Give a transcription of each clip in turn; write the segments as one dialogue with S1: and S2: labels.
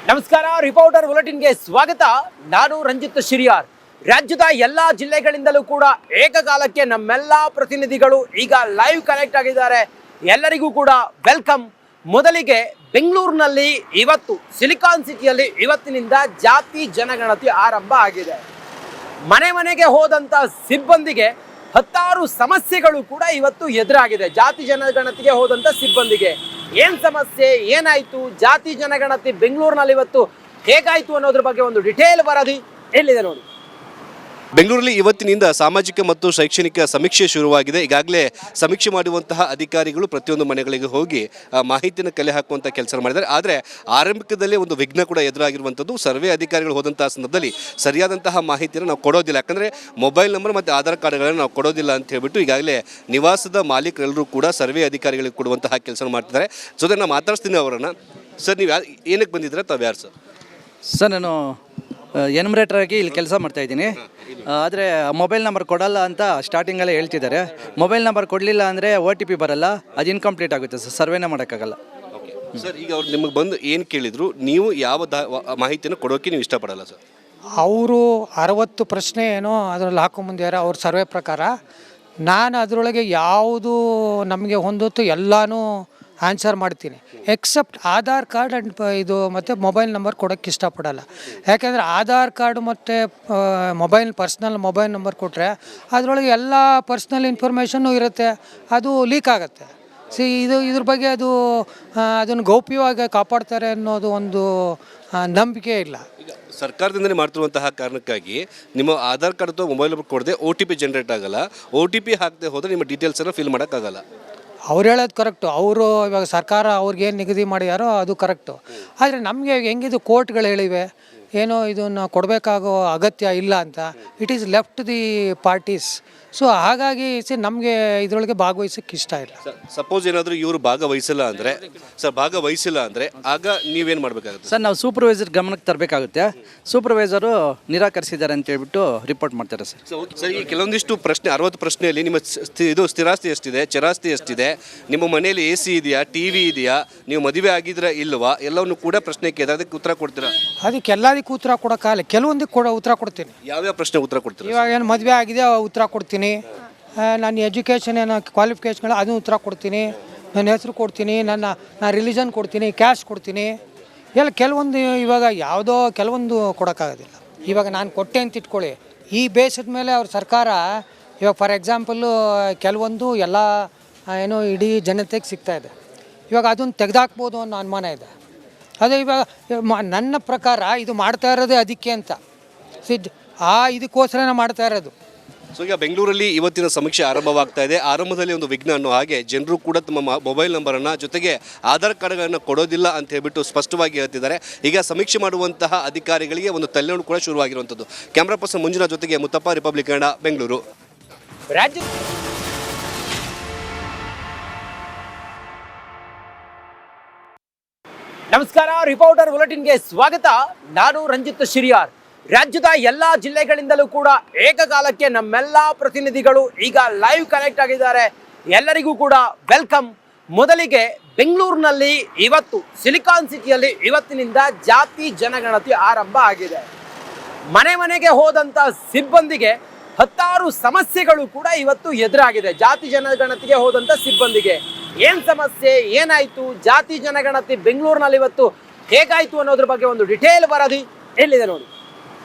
S1: ನಮಸ್ಕಾರ, ರಿಪೋರ್ಟರ್ ಬುಲೆಟಿನ್ಗೆ ಸ್ವಾಗತ. ನಾನು ರಂಜಿತ್ ಶಿರಿಯಾರ್. ರಾಜ್ಯದ ಎಲ್ಲಾ ಜಿಲ್ಲೆಗಳಿಂದಲೂ ಕೂಡ ಏಕಕಾಲಕ್ಕೆ ನಮ್ಮೆಲ್ಲಾ ಪ್ರತಿನಿಧಿಗಳು ಈಗ ಲೈವ್ ಕನೆಕ್ಟ್ ಆಗಿದ್ದಾರೆ. ಎಲ್ಲರಿಗೂ ಕೂಡ ವೆಲ್ಕಮ್. ಮೊದಲಿಗೆ ಬೆಂಗಳೂರಿನಲ್ಲಿ ಇವತ್ತು ಸಿಲಿಕಾನ್ ಸಿಟಿಯಲ್ಲಿ ಇವತ್ತಿನಿಂದ ಜಾತಿ ಜನಗಣತಿ ಆರಂಭ ಆಗಿದೆ. ಮನೆ ಮನೆಗೆ ಹೋದಂತ ಸಿಬ್ಬಂದಿಗೆ ಹತ್ತಾರು ಸಮಸ್ಯೆಗಳು ಕೂಡ ಇವತ್ತು ಎದುರಾಗಿದೆ. ಜಾತಿ ಜನಗಣತಿಗೆ ಹೋದಂತ ಸಿಬ್ಬಂದಿಗೆ ಏನ್ ಸಮಸ್ಯೆ, ಏನಾಯ್ತು, ಜಾತಿ ಜನಗಣತಿ ಬೆಂಗಳೂರಿನಲ್ಲಿ ಇವತ್ತು ಹೇಗಾಯ್ತು ಅನ್ನೋದ್ರ ಬಗ್ಗೆ ಒಂದು ಡಿಟೇಲ್ ವರದಿ ಎಲ್ಲಿದೆ ನೋಡಿ.
S2: ಬೆಂಗಳೂರಲ್ಲಿ ಇವತ್ತಿನಿಂದ ಸಾಮಾಜಿಕ ಮತ್ತು ಶೈಕ್ಷಣಿಕ ಸಮೀಕ್ಷೆ ಶುರುವಾಗಿದೆ. ಈಗಾಗಲೇ ಸಮೀಕ್ಷೆ ಮಾಡುವಂತಹ ಅಧಿಕಾರಿಗಳು ಪ್ರತಿಯೊಂದು ಮನೆಗಳಿಗೆ ಹೋಗಿ ಮಾಹಿತಿಯನ್ನು ಕಲೆ ಹಾಕುವಂಥ ಕೆಲಸ ಮಾಡಿದ್ದಾರೆ. ಆದರೆ ಆರಂಭಿಕದಲ್ಲೇ ಒಂದು ವಿಘ್ನ ಕೂಡ ಎದುರಾಗಿರುವಂಥದ್ದು. ಸರ್ವೆ ಅಧಿಕಾರಿಗಳು ಹೋದಂತಹ ಸಂದರ್ಭದಲ್ಲಿ ಸರಿಯಾದಂತಹ ಮಾಹಿತಿಯನ್ನು ನಾವು ಕೊಡೋದಿಲ್ಲ, ಯಾಕಂದರೆ ಮೊಬೈಲ್ ನಂಬರ್ ಮತ್ತು ಆಧಾರ್ ಕಾರ್ಡ್ಗಳನ್ನು ನಾವು ಕೊಡೋದಿಲ್ಲ ಅಂತ ಹೇಳ್ಬಿಟ್ಟು ಈಗಾಗಲೇ ನಿವಾಸದ ಮಾಲೀಕರೆಲ್ಲರೂ ಕೂಡ ಸರ್ವೆ ಅಧಿಕಾರಿಗಳಿಗೆ ಕೊಡುವಂತಹ ಕೆಲಸ ಮಾಡ್ತಿದ್ದಾರೆ. ಜೊತೆ ನಾನು ಮಾತಾಡ್ತೀನಿ ಅವರನ್ನು. ಸರ್, ನೀವು ಏನಕ್ಕೆ ಬಂದಿದ್ದೀರಾ, ತಾವು ಯಾರು ಸರ್?
S3: ಸರ್, ನಾನು ಎನ್ಯುಮರೇಟರ್ ಆಗಿ ಇಲ್ಲಿ ಕೆಲಸ ಮಾಡ್ತಾಯಿದ್ದೀನಿ. ಆದರೆ ಮೊಬೈಲ್ ನಂಬರ್ ಕೊಡಲ್ಲ ಅಂತ ಸ್ಟಾರ್ಟಿಂಗಲ್ಲೇ ಹೇಳ್ತಿದ್ದಾರೆ. ಮೊಬೈಲ್ ನಂಬರ್ ಕೊಡಲಿಲ್ಲ ಅಂದರೆ OTP ಬರಲ್ಲ, ಅದು ಇನ್ಕಂಪ್ಲೀಟ್ ಆಗುತ್ತೆ ಸರ್, ಸರ್ವೇನೇ ಮಾಡೋಕ್ಕಾಗಲ್ಲ.
S2: ಸರ್, ಈಗ ಅವ್ರು ನಿಮಗೆ ಬಂದು ಏನು ಕೇಳಿದ್ರು, ನೀವು ಯಾವ ಮಾಹಿತಿಯನ್ನು ಕೊಡೋಕ್ಕೆ ನೀವು ಇಷ್ಟಪಡಲ್ಲ ಸರ್?
S4: ಅವರು 60 ಪ್ರಶ್ನೆ ಏನೋ ಅದರಲ್ಲಿ ಹಾಕೊಂಬಂದಿದ್ದಾರೆ ಅವ್ರ ಸರ್ವೆ ಪ್ರಕಾರ. ನಾನು ಅದರೊಳಗೆ ಯಾವುದು ನಮಗೆ ಹೊಂದೋತು ಎಲ್ಲನೂ ಆನ್ಸರ್ ಮಾಡ್ತೀನಿ, ಎಕ್ಸೆಪ್ಟ್ ಆಧಾರ್ ಕಾರ್ಡ್ ಆ್ಯಂಡ್ ಇದು ಮತ್ತು ಮೊಬೈಲ್ ನಂಬರ್ ಕೊಡೋಕ್ಕೆ ಇಷ್ಟಪಡಲ್ಲ. ಯಾಕೆಂದರೆ ಆಧಾರ್ ಕಾರ್ಡು ಮತ್ತು ಪರ್ಸ್ನಲ್ ಮೊಬೈಲ್ ನಂಬರ್ ಕೊಟ್ಟರೆ ಅದರೊಳಗೆ ಎಲ್ಲ ಪರ್ಸ್ನಲ್ ಇನ್ಫಾರ್ಮೇಷನ್ನು ಇರುತ್ತೆ, ಅದು ಲೀಕ್ ಆಗುತ್ತೆ. ಇದ್ರ ಬಗ್ಗೆ ಅದನ್ನು ಗೌಪ್ಯವಾಗಿ ಕಾಪಾಡ್ತಾರೆ ಅನ್ನೋದು ಒಂದು ನಂಬಿಕೆ ಇಲ್ಲ.
S2: ಸರ್ಕಾರದಿಂದಲೇ ಮಾಡ್ತಿರುವಂತಹ ಕಾರಣಕ್ಕಾಗಿ ನಿಮ್ಮ ಆಧಾರ್ ಕಾರ್ಡ್ ಅಥವಾ ಮೊಬೈಲ್ ನಂಬರ್ ಕೊಡದೆ OTP ಜನರೇಟ್ ಆಗಲ್ಲ. OTP ಹಾಕದೆ ಹೋದರೆ ನಿಮ್ಮ ಡೀಟೇಲ್ಸನ್ನು ಫಿಲ್ ಮಾಡೋಕ್ಕಾಗಲ್ಲ.
S4: ಅವ್ರು ಹೇಳೋದು ಕರೆಕ್ಟು. ಅವರು ಇವಾಗ ಸರ್ಕಾರ ಅವ್ರಿಗೇನು ನಿಗದಿ ಮಾಡಿದಾರೋ ಅದು ಕರೆಕ್ಟು. ಆದರೆ ನಮಗೆ ಹೆಂಗಿದು ಕೋರ್ಟ್ಗಳು ಹೇಳಿವೆ ಏನೋ ಇದನ್ನು ಕೊಡಬೇಕಾಗೋ ಅಗತ್ಯ ಇಲ್ಲ ಅಂತ. It is left the parties. So ಹಾಗಾಗಿ ನಮಗೆ ಇದರೊಳಗೆ ಭಾಗವಹಿಸೋಕ್ಕೆ ಇಷ್ಟ ಇಲ್ಲ.
S2: ಸಪೋಸ್ ಏನಾದರೂ ಇವರು ಭಾಗವಹಿಸಿಲ್ಲ ಅಂದರೆ ಆಗ ನೀವೇನು ಮಾಡಬೇಕಾಗುತ್ತೆ
S3: ಸರ್? ನಾವು ಸೂಪರ್ವೈಸರ್ ಗಮನಕ್ಕೆ ತರಬೇಕಾಗುತ್ತೆ. ಸೂಪರ್ವೈಸರು ನಿರಾಕರಿಸಿದ್ದಾರೆ ಅಂತ ಹೇಳ್ಬಿಟ್ಟು ರಿಪೋರ್ಟ್ ಮಾಡ್ತಾರೆ ಸರ್.
S2: ಸರ್, ಈ ಕೆಲವೊಂದಿಷ್ಟು ಪ್ರಶ್ನೆ 60 ಪ್ರಶ್ನೆಯಲ್ಲಿ ನಿಮ್ಮ ಸ್ಥಿರಾಸ್ತಿ ಎಷ್ಟಿದೆ, ಚರಾಸ್ತಿ ಎಷ್ಟಿದೆ, ನಿಮ್ಮ ಮನೆಯಲ್ಲಿ AC ಇದೆಯಾ, TV ಇದೆಯಾ, ನೀವು ಮದುವೆ ಆಗಿದ್ರೆ ಇಲ್ವಾ, ಎಲ್ಲವನ್ನು ಕೂಡ ಪ್ರಶ್ನೆ ಕೇಳಿದ್ರೆ ಅದಕ್ಕೆ ಉತ್ತರ ಕೊಡ್ತೀರಾ?
S4: ಅದಕ್ಕೆಲ್ಲದಕ್ಕೂ ಉತ್ತರ ಕೊಡೋಕ್ಕಾಗಲ್ಲ, ಕೆಲವೊಂದಕ್ಕೆ ಉತ್ತರ ಕೊಡ್ತೀನಿ.
S2: ಯಾವ್ಯಾವ ಪ್ರಶ್ನೆ ಉತ್ತರ ಕೊಡ್ತೀರಾ?
S4: ಇವಾಗ ಏನು ಮದುವೆ ಆಗಿದೆ ಉತ್ತರ ಕೊಡ್ತೀನಿ, ನನ್ನ ಎಜುಕೇಷನ್ ಏನೋ ಕ್ವಾಲಿಫಿಕೇಷನ್ಗಳು ಅದನ್ನು ಉತ್ತರ ಕೊಡ್ತೀನಿ, ನನ್ನ ಹೆಸರು ಕೊಡ್ತೀನಿ, ನಾನು ರಿಲಿಜನ್ ಕೊಡ್ತೀನಿ, ಕ್ಯಾಸ್ಟ್ ಕೊಡ್ತೀನಿ. ಕೆಲವೊಂದು ಇವಾಗ ಯಾವುದೋ ಕೆಲವೊಂದು ಕೊಡೋಕ್ಕಾಗೋದಿಲ್ಲ. ಇವಾಗ ನಾನು ಕೊಟ್ಟೆ ಅಂತ ಇಟ್ಕೊಳ್ಳಿ, ಈ ಬೇಸಿದ ಮೇಲೆ ಅವ್ರ ಸರ್ಕಾರ ಇವಾಗ ಫಾರ್ ಎಕ್ಸಾಂಪಲ್ಲು ಕೆಲವೊಂದು ಎಲ್ಲ ಏನೋ ಇಡೀ ಜನತೆಗೆ ಸಿಗ್ತಾಯಿದೆ. ಇವಾಗ ಅದನ್ನು ತೆಗೆದಾಕ್ಬೋದು ಅನ್ನೋ ಅನುಮಾನ ಇದೆ. ಅದೇ ಇವಾಗ ನನ್ನ ಪ್ರಕಾರ ಇದು ಮಾಡ್ತಾ ಇರೋದೇ ಅದಕ್ಕೆ ಅಂತ, ಇದಕ್ಕೋಸ್ಕರನೇ ಮಾಡ್ತಾ ಇರೋದು.
S2: ಸೊ ಈಗ ಬೆಂಗಳೂರಲ್ಲಿ ಇವತ್ತಿನ ಸಮೀಕ್ಷೆ ಆರಂಭವಾಗ್ತಾ ಇದೆ. ಆರಂಭದಲ್ಲಿ ಒಂದು ವಿಘ್ನ ಅನ್ನೋ ಹಾಗೆ ಜನರು ಕೂಡ ತಮ್ಮ ಮೊಬೈಲ್ ನಂಬರನ್ನು ಜೊತೆಗೆ ಆಧಾರ್ ಕಾರ್ಡ್ಗಳನ್ನು ಕೊಡೋದಿಲ್ಲ ಅಂತ ಹೇಳ್ಬಿಟ್ಟು ಸ್ಪಷ್ಟವಾಗಿ ಹೇಳ್ತಿದ್ದಾರೆ. ಈಗ ಸಮೀಕ್ಷೆ ಮಾಡುವಂತಹ ಅಧಿಕಾರಿಗಳಿಗೆ ಒಂದು ತಲೆನೋವು ಕೂಡ ಶುರುವಾಗಿರುವಂಥದ್ದು. ಕ್ಯಾಮ್ರಾ ಪರ್ಸನ್ ಮಂಜುನಾಥ್ ಜೊತೆಗೆ ಮುತ್ತಪ್ಪ, ರಿಪಬ್ಲಿಕ್ ಕನ್ನಡ, ಬೆಂಗಳೂರು.
S1: ನಮಸ್ಕಾರ, ರಿಪೋರ್ಟರ್ ಬುಲೆಟಿನ್ಗೆ ಸ್ವಾಗತ. ನಾನು ರಂಜಿತ್ ಶಿರಿಯಾರ್. ರಾಜ್ಯದ ಎಲ್ಲಾ ಜಿಲ್ಲೆಗಳಿಂದಲೂ ಕೂಡ ಏಕಕಾಲಕ್ಕೆ ನಮ್ಮೆಲ್ಲಾ ಪ್ರತಿನಿಧಿಗಳು ಈಗ ಲೈವ್ ಕನೆಕ್ಟ್ ಆಗಿದ್ದಾರೆ. ಎಲ್ಲರಿಗೂ ಕೂಡ ವೆಲ್ಕಮ್. ಮೊದಲಿಗೆ ಬೆಂಗಳೂರಿನಲ್ಲಿ ಇವತ್ತು ಸಿಲಿಕಾನ್ ಸಿಟಿಯಲ್ಲಿ ಇವತ್ತಿನಿಂದ ಜಾತಿ ಜನಗಣತಿ ಆರಂಭ ಆಗಿದೆ. ಮನೆ ಮನೆಗೆ ಹೋದಂತ ಸಿಬ್ಬಂದಿಗೆ ಹತ್ತಾರು ಸಮಸ್ಯೆಗಳು ಕೂಡ ಇವತ್ತು ಎದುರಾಗಿದೆ. ಜಾತಿ ಜನಗಣತಿಗೆ ಹೋದಂತ ಸಿಬ್ಬಂದಿಗೆ ಏನ್ ಸಮಸ್ಯೆ, ಏನಾಯ್ತು, ಜಾತಿ ಜನಗಣತಿ ಬೆಂಗಳೂರಿನಲ್ಲಿ ಇವತ್ತು ಹೇಗಾಯ್ತು ಅನ್ನೋದ್ರ ಬಗ್ಗೆ ಒಂದು ಡಿಟೇಲ್ ವರದಿ ಎಲ್ಲಿದೆ ನೋಡಿ.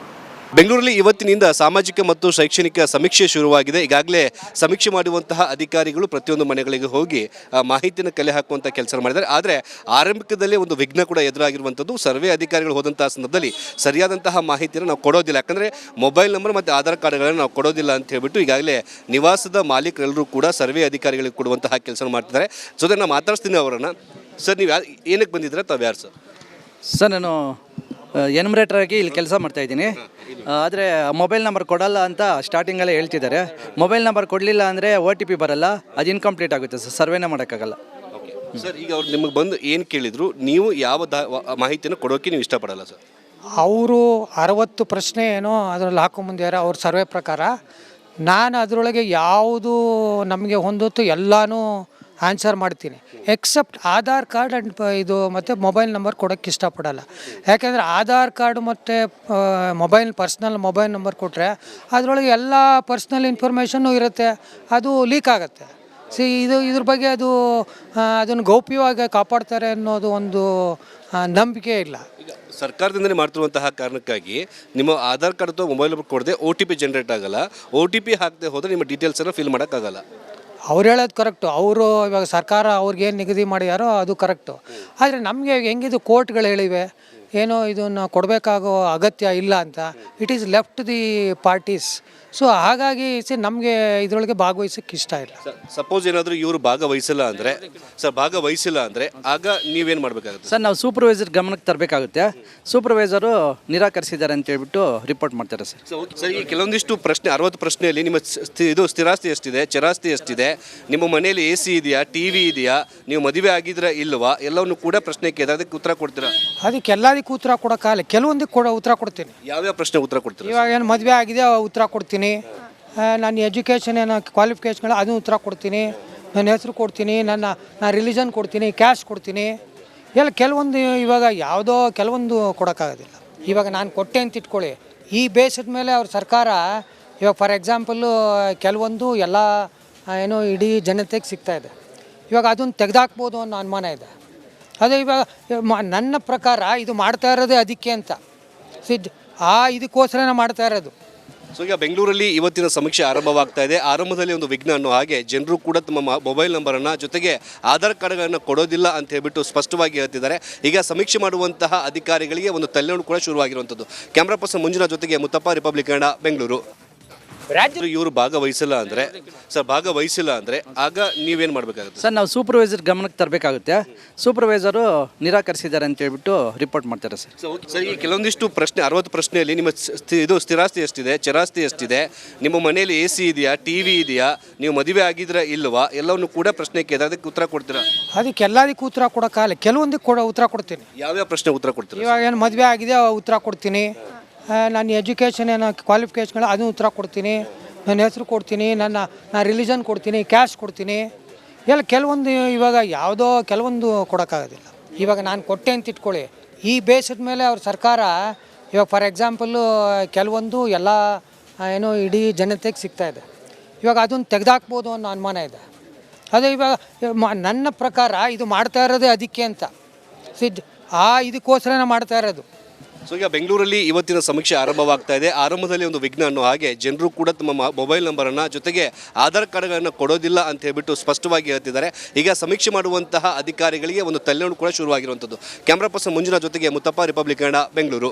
S2: ಬೆಂಗಳೂರಲ್ಲಿ ಇವತ್ತಿನಿಂದ ಸಾಮಾಜಿಕ ಮತ್ತು ಶೈಕ್ಷಣಿಕ ಸಮೀಕ್ಷೆ ಶುರುವಾಗಿದೆ. ಈಗಾಗಲೇ ಸಮೀಕ್ಷೆ ಮಾಡುವಂತಹ ಅಧಿಕಾರಿಗಳು ಪ್ರತಿಯೊಂದು ಮನೆಗಳಿಗೆ ಹೋಗಿ ಮಾಹಿತಿಯನ್ನು ಕಲೆ ಹಾಕುವಂಥ ಕೆಲಸ ಮಾಡಿದ್ದಾರೆ. ಆದರೆ ಆರಂಭಿಕದಲ್ಲೇ ಒಂದು ವಿಘ್ನ ಕೂಡ ಎದುರಾಗಿರುವಂಥದ್ದು. ಸರ್ವೆ ಅಧಿಕಾರಿಗಳು ಹೋದಂತಹ ಸಂದರ್ಭದಲ್ಲಿ ಸರಿಯಾದಂತಹ ಮಾಹಿತಿಯನ್ನು ನಾವು ಕೊಡೋದಿಲ್ಲ, ಯಾಕಂದರೆ ಮೊಬೈಲ್ ನಂಬರ್ ಮತ್ತು ಆಧಾರ್ ಕಾರ್ಡ್ಗಳನ್ನು ನಾವು ಕೊಡೋದಿಲ್ಲ ಅಂತ ಹೇಳ್ಬಿಟ್ಟು ಈಗಾಗಲೇ ನಿವಾಸದ ಮಾಲೀಕರೆಲ್ಲರೂ ಕೂಡ ಸರ್ವೆ ಅಧಿಕಾರಿಗಳಿಗೆ ಕೊಡುವಂತಹ ಕೆಲಸ ಮಾಡ್ತಿದ್ದಾರೆ. ಜೊತೆ ನಾನು ಮಾತಾಡ್ತೀನಿ ಅವರನ್ನು. ಸರ್, ನೀವು ಏನಕ್ಕೆ ಬಂದಿದ್ದೀರಾ, ತಾವು ಯಾರು ಸರ್?
S3: ಸರ್, ನಾನು ಎನ್ಯುಮರೇಟರ್ ಆಗಿ ಇಲ್ಲಿ ಕೆಲಸ ಮಾಡ್ತಾಯಿದ್ದೀನಿ. ಆದರೆ ಮೊಬೈಲ್ ನಂಬರ್ ಕೊಡಲ್ಲ ಅಂತ ಸ್ಟಾರ್ಟಿಂಗಲ್ಲೇ ಹೇಳ್ತಿದ್ದಾರೆ. ಮೊಬೈಲ್ ನಂಬರ್ ಕೊಡಲಿಲ್ಲ ಅಂದರೆ OTP ಬರಲ್ಲ, ಅದು ಇನ್ಕಂಪ್ಲೀಟ್ ಆಗುತ್ತೆ ಸರ್, ಸರ್ವೇನೇ ಮಾಡೋಕ್ಕಾಗಲ್ಲ.
S2: ಸರ್, ಈಗ ಅವ್ರು ನಿಮಗೆ ಬಂದು ಏನು ಕೇಳಿದ್ರು, ನೀವು ಯಾವ ಮಾಹಿತಿಯನ್ನು ಕೊಡೋಕ್ಕೆ ನೀವು ಇಷ್ಟಪಡಲ್ಲ ಸರ್?
S4: ಅವರು 60 ಪ್ರಶ್ನೆ ಏನೋ ಅದರಲ್ಲಿ ಹಾಕೊಂಬಂದಿದ್ದಾರೆ ಅವ್ರ ಸರ್ವೆ ಪ್ರಕಾರ. ನಾನು ಅದರೊಳಗೆ ಯಾವುದು ನಮಗೆ ಹೊಂದೋತು ಎಲ್ಲನೂ ಆನ್ಸರ್ ಮಾಡ್ತೀನಿ. ಎಕ್ಸೆಪ್ಟ್ ಆಧಾರ್ ಕಾರ್ಡ್ ಆ್ಯಂಡ್ ಇದು ಮತ್ತು ಮೊಬೈಲ್ ನಂಬರ್ ಕೊಡೋಕ್ಕೆ ಇಷ್ಟಪಡಲ್ಲ. ಯಾಕೆಂದರೆ ಆಧಾರ್ ಕಾರ್ಡ್ ಮತ್ತು ಪರ್ಸ್ನಲ್ ಮೊಬೈಲ್ ನಂಬರ್ ಕೊಟ್ಟರೆ ಅದರೊಳಗೆ ಎಲ್ಲ ಪರ್ಸ್ನಲ್ ಇನ್ಫಾರ್ಮೇಷನ್ನು ಇರುತ್ತೆ, ಅದು ಲೀಕ್ ಆಗುತ್ತೆ. ಇದ್ರ ಬಗ್ಗೆ ಅದನ್ನು ಗೌಪ್ಯವಾಗಿ ಕಾಪಾಡ್ತಾರೆ ಅನ್ನೋದು ಒಂದು ನಂಬಿಕೆ ಇಲ್ಲ.
S2: ಸರ್ಕಾರದಿಂದಲೇ ಮಾಡ್ತಿರುವಂತಹ ಕಾರಣಕ್ಕಾಗಿ ನಿಮ್ಮ ಆಧಾರ್ ಕಾರ್ಡ್ ಅಥವಾ ಮೊಬೈಲ್ ನಂಬರ್ ಕೊಡದೆ OTP ಜನರೇಟ್ ಆಗಲ್ಲ. OTP ಹಾಕದೆ ಹೋದರೆ ನಿಮ್ಮ ಡೀಟೇಲ್ಸನ್ನು ಫಿಲ್ ಮಾಡೋಕ್ಕಾಗಲ್ಲ.
S4: ಅವ್ರು ಹೇಳೋದು ಕರೆಕ್ಟು. ಅವರು ಇವಾಗ ಸರ್ಕಾರ ಅವ್ರಿಗೇನು ನಿಗದಿ ಮಾಡಿದಾರೋ ಅದು ಕರೆಕ್ಟು. ಆದರೆ ನಮಗೆ ಹೆಂಗಿದು ಕೋರ್ಟ್ಗಳು ಹೇಳಿವೆ ಏನೋ ಇದನ್ನು ಕೊಡಬೇಕಾಗೋ ಅಗತ್ಯ ಇಲ್ಲ ಅಂತ. It is left the parties. So ಹಾಗಾಗಿ ನಮಗೆ ಇದರೊಳಗೆ ಭಾಗವಹಿಸೋಕ್ಕೆ ಇಷ್ಟ ಇಲ್ಲ.
S2: ಸಪೋಸ್ ಏನಾದರೂ ಇವರು ಭಾಗವಹಿಸಿಲ್ಲ ಅಂದರೆ ಆಗ ನೀವೇನು ಮಾಡಬೇಕಾಗುತ್ತೆ?
S3: ಸರ್ ನಾವು ಸೂಪರ್ವೈಸರ್ ಗಮನಕ್ಕೆ ತರಬೇಕಾಗುತ್ತೆ. ಸೂಪರ್ವೈಸರು ನಿರಾಕರಿಸಿದ್ದಾರೆ ಅಂತ ಹೇಳ್ಬಿಟ್ಟು ರಿಪೋರ್ಟ್ ಮಾಡ್ತಾರೆ ಸರ್.
S2: ಸರ್ ಈ ಕೆಲವೊಂದಿಷ್ಟು ಪ್ರಶ್ನೆ 60 ಪ್ರಶ್ನೆಯಲ್ಲಿ ನಿಮ್ಮ ಇದು ಸ್ಥಿರಾಸ್ತಿ ಎಷ್ಟಿದೆ, ಚರಾಸ್ತಿ ಎಷ್ಟಿದೆ, ನಿಮ್ಮ ಮನೆಯಲ್ಲಿ AC ಇದೆಯಾ, TV ಇದೆಯಾ, ನೀವು ಮದುವೆ ಆಗಿದ್ರೆ ಇಲ್ವಾ, ಎಲ್ಲವನ್ನು ಕೂಡ ಪ್ರಶ್ನೆ ಕೇಳಿದ್ರೆ ಅದಕ್ಕೆ ಉತ್ತರ ಕೊಡ್ತೀರಾ?
S4: ಅದಕ್ಕೆ ಎಲ್ಲದಕ್ಕೂ ಉತ್ತರ ಕೊಡೋಕ್ಕಾಗಲ್ಲ, ಕೆಲವೊಂದಕ್ಕೆ ಉತ್ತರ ಕೊಡ್ತೀನಿ.
S2: ಯಾವ್ಯಾವ ಪ್ರಶ್ನೆ ಉತ್ತರ ಕೊಡ್ತೀರಾ?
S4: ಇವಾಗ ಏನು ಮದುವೆ ಆಗಿದೆ ಉತ್ತರ ಕೊಡ್ತೀನಿ, ನನ್ನ ಎಜುಕೇಷನ್ ಏನೋ ಕ್ವಾಲಿಫಿಕೇಷನ್ಗಳು ಅದನ್ನು ಉತ್ತರ ಕೊಡ್ತೀನಿ, ನನ್ನ ಹೆಸರು ಕೊಡ್ತೀನಿ, ನಾನು ರಿಲಿಜನ್ ಕೊಡ್ತೀನಿ, ಕ್ಯಾಸ್ಟ್ ಕೊಡ್ತೀನಿ. ಕೆಲವೊಂದು ಇವಾಗ ಯಾವುದೋ ಕೆಲವೊಂದು ಕೊಡೋಕ್ಕಾಗೋದಿಲ್ಲ. ಇವಾಗ ನಾನು ಕೊಟ್ಟೆ ಅಂತ ಇಟ್ಕೊಳ್ಳಿ, ಈ ಬೇಸಿದ ಮೇಲೆ ಅವ್ರ ಸರ್ಕಾರ ಇವಾಗ ಫಾರ್ ಎಕ್ಸಾಂಪಲ್ಲು ಕೆಲವೊಂದು ಎಲ್ಲ ಏನೋ ಇಡೀ ಜನತೆಗೆ ಸಿಗ್ತಾಯಿದೆ. ಇವಾಗ ಅದನ್ನು ತೆಗೆದಾಕ್ಬೋದು ಅನ್ನೋ ಅನುಮಾನ ಇದೆ. ಅದೇ ಇವಾಗ ನನ್ನ ಪ್ರಕಾರ ಇದು ಮಾಡ್ತಾ ಇರೋದೇ ಅದಕ್ಕೆ ಅಂತ ಇದಕ್ಕೋಸ್ಕರನೇ ಮಾಡ್ತಾ ಇರೋದು.
S2: ಸೊ ಈಗ ಬೆಂಗಳೂರಲ್ಲಿ ಇವತ್ತಿನ ಸಮೀಕ್ಷೆ ಆರಂಭವಾಗ್ತಾ ಇದೆ. ಆರಂಭದಲ್ಲಿ ಒಂದು ವಿಘ್ನ ಅನ್ನೋ ಹಾಗೆ ಜನರು ಕೂಡ ತಮ್ಮ ಮೊಬೈಲ್ ನಂಬರನ್ನು ಜೊತೆಗೆ ಆಧಾರ್ ಕಾರ್ಡ್ಗಳನ್ನು ಕೊಡೋದಿಲ್ಲ ಅಂತ ಹೇಳ್ಬಿಟ್ಟು ಸ್ಪಷ್ಟವಾಗಿ ಹೇಳ್ತಿದ್ದಾರೆ. ಈಗ ಸಮೀಕ್ಷೆ ಮಾಡುವಂತಹ ಅಧಿಕಾರಿಗಳಿಗೆ ಒಂದು ತಲೆನೋವು ಕೂಡ ಶುರುವಾಗಿರುವಂಥದ್ದು. ಕ್ಯಾಮ್ರಾ ಪರ್ಸನ್ ಮಂಜುನಾಥ್ ಜೊತೆಗೆ ಮುತ್ತಪ್ಪ, ರಿಪಬ್ಲಿಕ್ ಕನ್ನಡ, ಬೆಂಗಳೂರು. ಇವರು ಭಾಗವಹಿಸಿಲ್ಲ ಅಂದರೆ ಆಗ ನೀವೇನು ಮಾಡಬೇಕಾಗುತ್ತೆ?
S3: ಸರ್ ನಾವು ಸೂಪರ್ವೈಸರ್ ಗಮನಕ್ಕೆ ತರಬೇಕಾಗುತ್ತೆ. ಸೂಪರ್ವೈಸರು ನಿರಾಕರಿಸಿದ್ದಾರೆ ಅಂತ ಹೇಳ್ಬಿಟ್ಟು ರಿಪೋರ್ಟ್ ಮಾಡ್ತಾರೆ ಸರ್.
S2: ಸರ್ ಈ ಕೆಲವೊಂದಿಷ್ಟು ಪ್ರಶ್ನೆ 60 ಪ್ರಶ್ನೆಯಲ್ಲಿ ನಿಮ್ಮ ಇದು ಸ್ಥಿರಾಸ್ತಿ ಎಷ್ಟಿದೆ, ಚರಾಸ್ತಿ ಎಷ್ಟಿದೆ, ನಿಮ್ಮ ಮನೆಯಲ್ಲಿ AC ಇದೆಯಾ, TV ಇದೆಯಾ, ನೀವು ಮದುವೆ ಆಗಿದ್ರೆ ಇಲ್ವಾ, ಎಲ್ಲವನ್ನು ಕೂಡ ಪ್ರಶ್ನೆ ಕೇಳಿದ್ರೆ ಅದಕ್ಕೆ ಉತ್ತರ ಕೊಡ್ತೀರಾ?
S4: ಅದಕ್ಕೆ ಎಲ್ಲದಕ್ಕೂ ಉತ್ತರ ಕೊಡೋಕ್ಕಾಗಲ್ಲ, ಕೆಲವೊಂದಕ್ಕೆ ಉತ್ತರ ಕೊಡ್ತೀನಿ.
S2: ಯಾವ್ಯಾವ ಪ್ರಶ್ನೆ ಉತ್ತರ ಕೊಡ್ತೀರಾ?
S4: ಇವಾಗ ಏನು ಮದುವೆ ಆಗಿದೆ ಉತ್ತರ ಕೊಡ್ತೀನಿ, ನನ್ನ ಎಜುಕೇಷನ್ ಏನೋ ಕ್ವಾಲಿಫಿಕೇಷನ್ಗಳು ಅದನ್ನು ಉತ್ತರ ಕೊಡ್ತೀನಿ, ನನ್ನ ಹೆಸರು ಕೊಡ್ತೀನಿ, ನನ್ನ ರಿಲಿಜನ್ ಕೊಡ್ತೀನಿ, ಕ್ಯಾಸ್ಟ್ ಕೊಡ್ತೀನಿ. ಕೆಲವೊಂದು ಇವಾಗ ಯಾವುದೋ ಕೆಲವೊಂದು ಕೊಡೋಕ್ಕಾಗೋದಿಲ್ಲ. ಇವಾಗ ನಾನು ಕೊಟ್ಟೆ ಅಂತ ಇಟ್ಕೊಳ್ಳಿ, ಈ ಬೇಸಿದ ಮೇಲೆ ಅವ್ರ ಸರ್ಕಾರ ಇವಾಗ ಫಾರ್ ಎಕ್ಸಾಂಪಲ್ಲು ಕೆಲವೊಂದು ಎಲ್ಲ ಏನೋ ಇಡೀ ಜನತೆಗೆ ಸಿಗ್ತಾಯಿದೆ. ಇವಾಗ ಅದನ್ನು ತೆಗೆದಾಕ್ಬೋದು ಅನ್ನೋ ಅನುಮಾನ ಇದೆ. ಅದೇ ಇವಾಗ ನನ್ನ ಪ್ರಕಾರ ಇದು ಮಾಡ್ತಾ ಇರೋದೇ ಅದಕ್ಕೆ ಅಂತ ಇದಕ್ಕೋಸ್ಕರನೇ ಮಾಡ್ತಾ ಇರೋದು.
S2: ಸೊ ಈಗ ಬೆಂಗಳೂರಲ್ಲಿ ಇವತ್ತಿನ ಸಮೀಕ್ಷೆ ಆರಂಭವಾಗ್ತಾ ಇದೆ. ಆರಂಭದಲ್ಲಿ ಒಂದು ವಿಘ್ನ ಅನ್ನೋ ಹಾಗೆ ಜನರು ಕೂಡ ತಮ್ಮ ಮೊಬೈಲ್ ನಂಬರನ್ನು ಜೊತೆಗೆ ಆಧಾರ್ ಕಾರ್ಡ್ಗಳನ್ನು ಕೊಡೋದಿಲ್ಲ ಅಂತ ಹೇಳ್ಬಿಟ್ಟು ಸ್ಪಷ್ಟವಾಗಿ ಹೇಳ್ತಿದ್ದಾರೆ. ಈಗ ಸಮೀಕ್ಷೆ ಮಾಡುವಂತಹ ಅಧಿಕಾರಿಗಳಿಗೆ ಒಂದು ತಲೆನೋವು ಕೂಡ ಶುರುವಾಗಿರುವಂಥದ್ದು. ಕ್ಯಾಮ್ರಾ ಪರ್ಸನ್ ಮಂಜುನಾಥ್ ಜೊತೆಗೆ ಮುತ್ತಪ್ಪ, ರಿಪಬ್ಲಿಕ್ ಕನ್ನಡ, ಬೆಂಗಳೂರು.